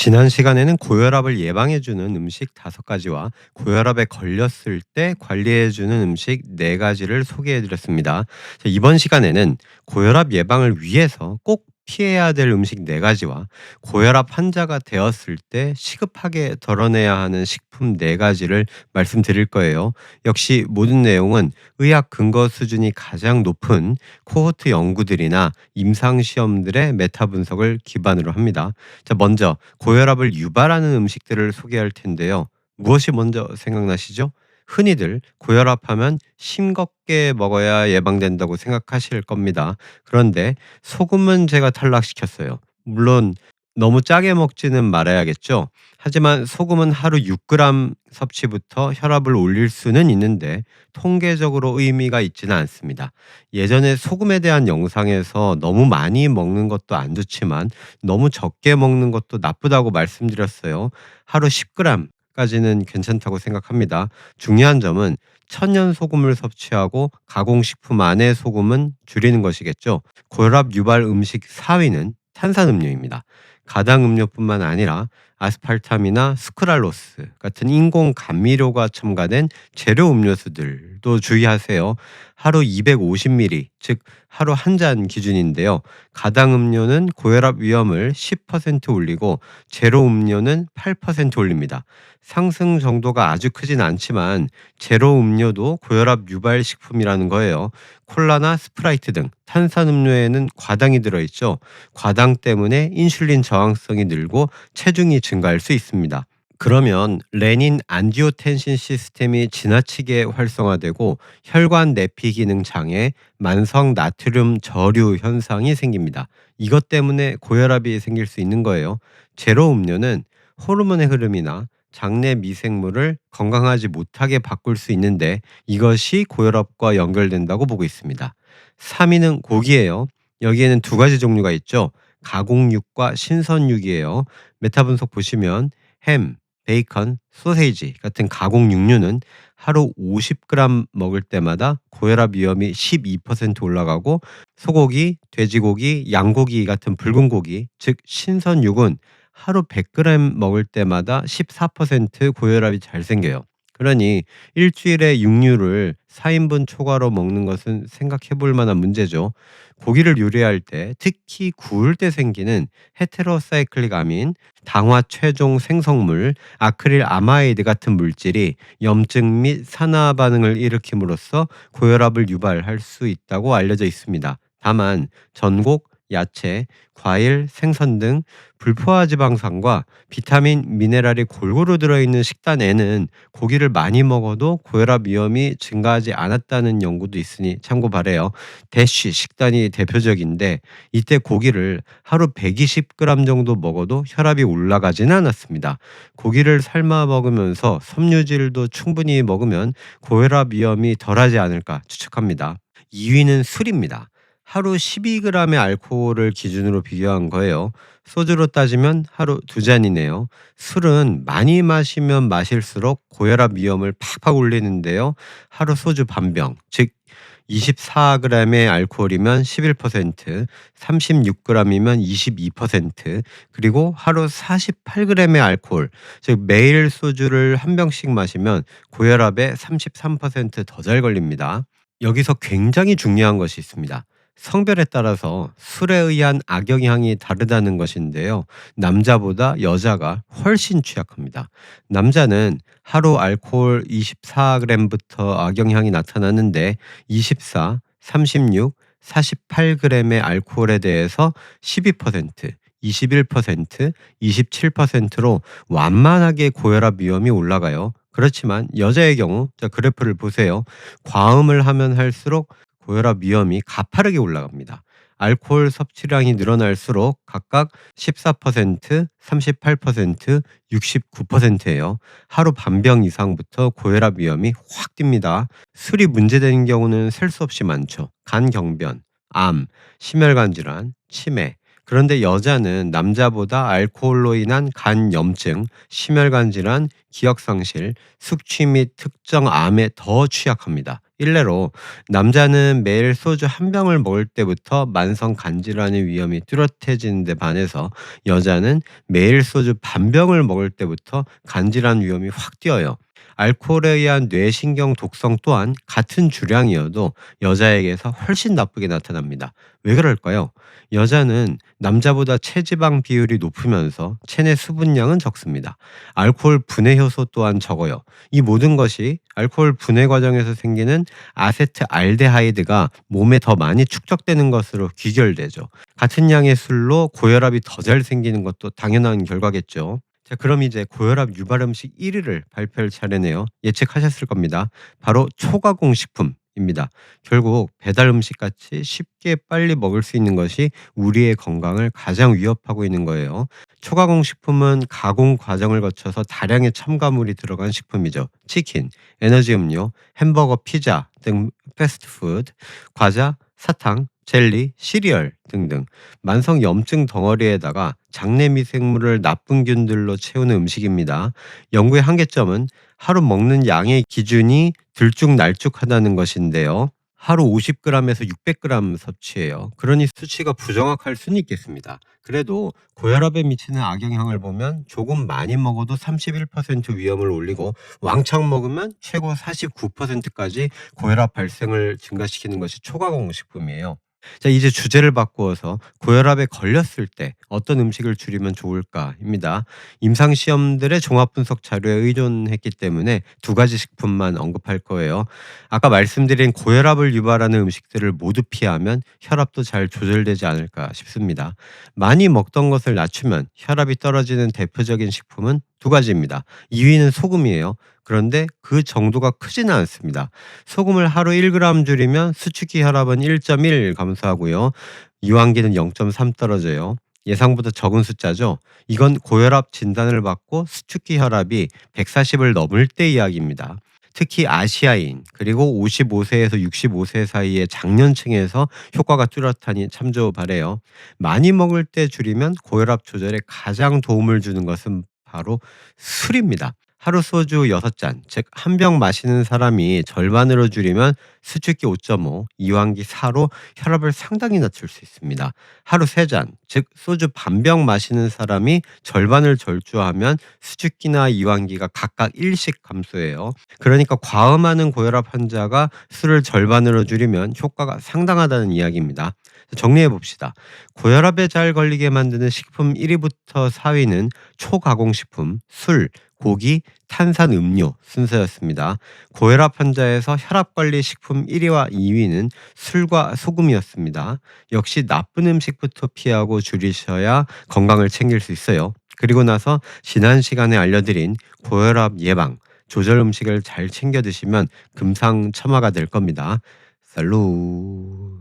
지난 시간에는 고혈압을 예방해주는 음식 5가지와 고혈압에 걸렸을 때 관리해주는 음식 4가지를 소개해드렸습니다. 자, 이번 시간에는 고혈압 예방을 위해서 꼭 피해야 될 음식 4가지와 고혈압 환자가 되었을 때 시급하게 덜어내야 하는 식품 4가지를 말씀드릴 거예요. 역시 모든 내용은 의학 근거 수준이 가장 높은 코호트 연구들이나 임상시험들의 메타 분석을 기반으로 합니다. 자, 먼저 고혈압을 유발하는 음식들을 소개할 텐데요. 무엇이 먼저 생각나시죠? 흔히들 고혈압하면 싱겁게 먹어야 예방된다고 생각하실 겁니다. 그런데 소금은 제가 탈락시켰어요. 물론 너무 짜게 먹지는 말아야겠죠. 하지만 소금은 하루 6g 섭취부터 혈압을 올릴 수는 있는데 통계적으로 의미가 있지는 않습니다. 예전에 소금에 대한 영상에서 너무 많이 먹는 것도 안 좋지만 너무 적게 먹는 것도 나쁘다고 말씀드렸어요. 하루 10g까지는 괜찮다고 생각합니다. 중요한 점은 천연 소금을 섭취하고 가공식품 안의 소금은 줄이는 것이겠죠. 고혈압 유발 음식 4위는 탄산음료입니다. 가당 음료뿐만 아니라 아스팔탐이나 스크랄로스 같은 인공 감미료가 첨가된 재료 음료수들도 주의하세요. 하루 250ml, 즉 하루 한 잔 기준인데요. 가당 음료는 고혈압 위험을 10% 올리고 제로 음료는 8% 올립니다. 상승 정도가 아주 크진 않지만 제로 음료도 고혈압 유발 식품이라는 거예요. 콜라나 스프라이트 등 탄산음료에는 과당이 들어있죠. 과당 때문에 인슐린 저항성이 늘고 체중이 증가할 수 있습니다. 그러면 레닌 안지오텐신 시스템이 지나치게 활성화되고 혈관 내피 기능 장애, 만성 나트륨 저류 현상이 생깁니다. 이것 때문에 고혈압이 생길 수 있는 거예요. 제로 음료는 호르몬의 흐름이나 장내 미생물을 건강하지 못하게 바꿀 수 있는데 이것이 고혈압과 연결된다고 보고 있습니다. 3위는 고기예요. 여기에는 2가지 종류가 있죠. 가공육과 신선육이에요. 메타 분석 보시면 햄, 베이컨, 소세지 같은 가공 육류는 하루 50g 먹을 때마다 고혈압 위험이 12% 올라가고 소고기, 돼지고기, 양고기 같은 붉은 고기, 즉 신선육은 하루 100g 먹을 때마다 14% 고혈압이 잘 생겨요. 그러니 일주일에 육류를 4인분 초과로 먹는 것은 생각해 볼 만한 문제죠. 고기를 요리할 때 특히 구울 때 생기는 헤테로사이클릭 아민, 당화 최종 생성물, 아크릴 아마이드 같은 물질이 염증 및 산화 반응을 일으킴으로써 고혈압을 유발할 수 있다고 알려져 있습니다. 다만 전곡, 야채, 과일, 생선 등 불포화 지방산과 비타민, 미네랄이 골고루 들어있는 식단에는 고기를 많이 먹어도 고혈압 위험이 증가하지 않았다는 연구도 있으니 참고 바래요. 대쉬 식단이 대표적인데 이때 고기를 하루 120g 정도 먹어도 혈압이 올라가지는 않았습니다. 고기를 삶아 먹으면서 섬유질도 충분히 먹으면 고혈압 위험이 덜하지 않을까 추측합니다. 2위는 술입니다. 하루 12g의 알코올을 기준으로 비교한 거예요. 소주로 따지면 하루 2잔이네요. 술은 많이 마시면 마실수록 고혈압 위험을 팍팍 올리는데요. 하루 소주 반병, 즉 24g의 알코올이면 11%, 36g이면 22%, 그리고 하루 48g의 알코올, 즉 매일 소주를 한 병씩 마시면 고혈압에 33%더 잘 걸립니다. 여기서 굉장히 중요한 것이 있습니다. 성별에 따라서 술에 의한 악영향이 다르다는 것인데요. 남자보다 여자가 훨씬 취약합니다. 남자는 하루 알코올 24g부터 악영향이 나타나는데 24, 36, 48g의 알코올에 대해서 12%, 21%, 27%로 완만하게 고혈압 위험이 올라가요. 그렇지만 여자의 경우, 자, 그래프를 보세요. 과음을 하면 할수록 고혈압 위험이 가파르게 올라갑니다. 알코올 섭취량이 늘어날수록 각각 14%, 38%, 69%예요. 하루 반병 이상부터 고혈압 위험이 확 뜁니다. 술이 문제되는 경우는 셀 수 없이 많죠. 간경변, 암, 심혈관 질환, 치매. 그런데 여자는 남자보다 알코올로 인한 간염증, 심혈관 질환, 기억상실, 숙취 및 특정 암에 더 취약합니다. 일례로 남자는 매일 소주 한 병을 먹을 때부터 만성 간질환의 위험이 뚜렷해지는데 반해서 여자는 매일 소주 반 병을 먹을 때부터 간질환 위험이 확 뛰어요. 알코올에 의한 뇌신경 독성 또한 같은 주량이어도 여자에게서 훨씬 나쁘게 나타납니다. 왜 그럴까요? 여자는 남자보다 체지방 비율이 높으면서 체내 수분량은 적습니다. 알코올 분해 효소 또한 적어요. 이 모든 것이 알코올 분해 과정에서 생기는 아세트알데하이드가 몸에 더 많이 축적되는 것으로 귀결되죠. 같은 양의 술로 고혈압이 더 잘 생기는 것도 당연한 결과겠죠. 자, 그럼 이제 고혈압 유발 음식 1위를 발표할 차례네요. 예측하셨을 겁니다. 바로 초가공 식품입니다. 결국 배달 음식 같이 쉽게 빨리 먹을 수 있는 것이 우리의 건강을 가장 위협하고 있는 거예요. 초가공 식품은 가공 과정을 거쳐서 다량의 첨가물이 들어간 식품이죠. 치킨, 에너지 음료, 햄버거, 피자 등 패스트푸드, 과자, 사탕, 젤리, 시리얼 등등 만성 염증 덩어리에다가 장내 미생물을 나쁜 균들로 채우는 음식입니다. 연구의 한계점은 하루 먹는 양의 기준이 들쭉날쭉하다는 것인데요. 하루 50g에서 600g 섭취해요. 그러니 수치가 부정확할 수는 있겠습니다. 그래도 고혈압에 미치는 악영향을 보면 조금 많이 먹어도 31% 위험을 올리고 왕창 먹으면 최고 49%까지 고혈압 발생을 증가시키는 것이 초가공식품이에요. 자, 이제 주제를 바꾸어서 고혈압에 걸렸을 때 어떤 음식을 줄이면 좋을까입니다. 임상 시험들의 종합 분석 자료에 의존했기 때문에 두 가지 식품만 언급할 거예요. 아까 말씀드린 고혈압을 유발하는 음식들을 모두 피하면 혈압도 잘 조절되지 않을까 싶습니다. 많이 먹던 것을 낮추면 혈압이 떨어지는 대표적인 식품은 두 가지입니다. 2위는 소금이에요. 그런데 그 정도가 크지는 않습니다. 소금을 하루 1g 줄이면 수축기 혈압은 1.1 감소하고요. 이완기는 0.3 떨어져요. 예상보다 적은 숫자죠. 이건 고혈압 진단을 받고 수축기 혈압이 140을 넘을 때 이야기입니다. 특히 아시아인 그리고 55세에서 65세 사이의 장년층에서 효과가 뚜렷하니 참조 바래요. 많이 먹을 때 줄이면 고혈압 조절에 가장 도움을 주는 것은 바로 술입니다. 하루 소주 6잔, 즉 한 병 마시는 사람이 절반으로 줄이면 수축기 5.5, 이완기 4로 혈압을 상당히 낮출 수 있습니다. 하루 3잔, 즉 소주 반병 마시는 사람이 절반을 절주하면 수축기나 이완기가 각각 1씩 감소해요. 그러니까 과음하는 고혈압 환자가 술을 절반으로 줄이면 효과가 상당하다는 이야기입니다. 정리해 봅시다. 고혈압에 잘 걸리게 만드는 식품 1위부터 4위는 초가공식품, 술, 고기, 탄산 음료 순서였습니다. 고혈압 환자에서 혈압 관리 식품 1위와 2위는 술과 소금이었습니다. 역시 나쁜 음식부터 피하고 줄이셔야 건강을 챙길 수 있어요. 그리고 나서 지난 시간에 알려드린 고혈압 예방, 조절 음식을 잘 챙겨 드시면 금상첨화가 될 겁니다. 살루.